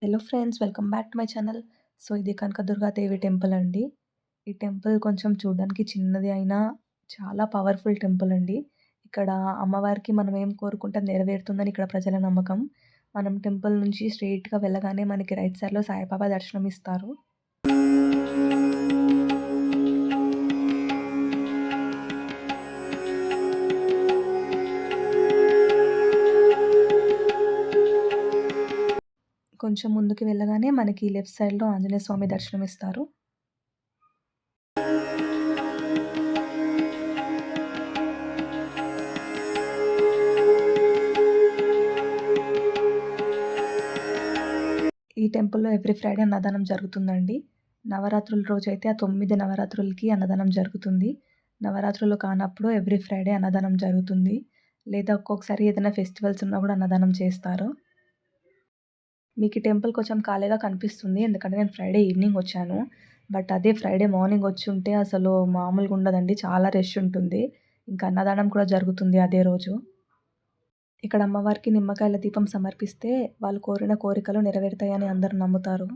Hello friends, welcome back to my channel. So, ఇది Kanaka Durga Devi temple అండి. ఈ టెంపుల్ కొంచెం చూడడానికి చిన్నది అయినా చాలా పవర్‌ఫుల్ టెంపుల్ అండి. ఇక్కడ అమ్మవారికి మనం ఏం కోరుకుంటే అది నెరవేరుతుందని ఇక్కడ ప్రజల నమ్మకం. మనం టెంపుల్ నుంచి స్ట్రెయిట్‌గా వెళ్ళగానే మనకి రైట్ సైడ్‌లో సాయిబాబా దర్శనం ఇస్తారు. కొంచెం ముందుకు వెళ్ళగానే మనకి లెఫ్ట్ సైడ్‌లో ఆంజనేయ స్వామి దర్శనం ఇస్తారు. ఈ టెంపుల్‌లో ఎవ్రీ ఫ్రైడే అన్నదానం జరుగుతుందండి. నవరాత్రుల రోజైతే ఆ 9 నవరాత్రులకి అన్నదానం జరుగుతుంది. నవరాత్రులు కానప్పుడు ఎవ్రీ ఫ్రైడే అన్నదానం జరుగుతుంది. లేదా ఒక్కొక్కసారి ఏదైనా ఫెస్టివల్స్ ఉన్నా గూడా అన్నదానం చేస్తారు. మీకు ఈ టెంపుల్ కొంచెం ఖాళీగా కనిపిస్తుంది. ఎందుకంటే నేను ఫ్రైడే ఈవినింగ్ వచ్చాను. బట్ అదే ఫ్రైడే మార్నింగ్ వచ్చుంటే అసలు మామూలుగా ఉండదండి. చాలా రష్ ఉంటుంది. ఇంకా అన్నదానం కూడా జరుగుతుంది అదే రోజు. ఇక్కడ అమ్మవారికి నిమ్మకాయల దీపం సమర్పిస్తే వాళ్ళు కోరిన కోరికలు నెరవేరుతాయని అందరూ నమ్ముతారు.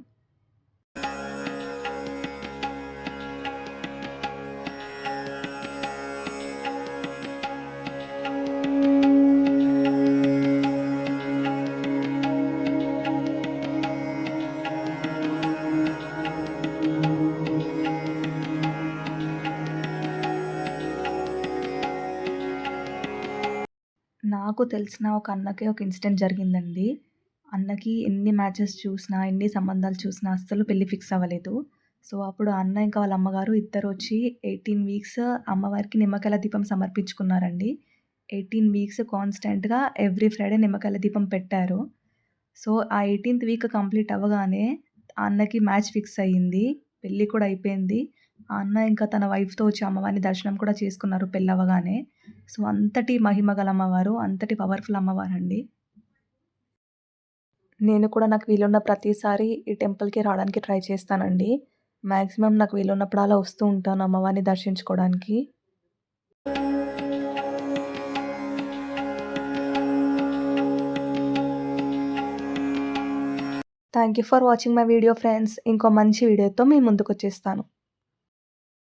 నాకు తెలిసిన ఒక అన్నకి ఒక ఇన్సిడెంట్ జరిగిందండి. అన్నకి ఎన్ని మ్యాచెస్ చూసినా, ఎన్ని సంబంధాలు చూసినా అస్సలు పెళ్లి ఫిక్స్ అవ్వలేదు. సో, అప్పుడు అన్న ఇంకా వాళ్ళ అమ్మగారు ఇద్దరొచ్చి 18 వీక్స్ అమ్మవారికి నిమ్మకాయల దీపం సమర్పించుకున్నారండి. 18 వీక్స్ కాన్స్టెంట్‌గా ఎవ్రీ ఫ్రైడే నిమ్మకాయల దీపం పెట్టారు. సో, ఆ 18థ్ వీక్ కంప్లీట్ అవ్వగానే ఆ అన్నకి మ్యాచ్ ఫిక్స్ అయ్యింది. పెళ్లి కూడా అయిపోయింది. ఆ అన్న ఇంకా తన వైఫ్‌తో వచ్చి అమ్మవారిని దర్శనం కూడా చేసుకున్నారు పెళ్లవ్వగానే. సో, అంతటి మహిమ గల అమ్మవారు, అంతటి పవర్‌ఫుల్ అమ్మవారండి. నేను కూడా నాకు వీలున్న ప్రతిసారి ఈ టెంపుల్‌కి రావడానికి ట్రై చేస్తానండి. మాక్సిమం నాకు వీలున్నప్పుడల్లా వస్తూ ఉంటాను అమ్మవారిని దర్శించుకోవడానికి. Thank you for watching my video friends. ఇంకో మంచి వీడియోతో మీ ముందుకొచ్చేస్తాను.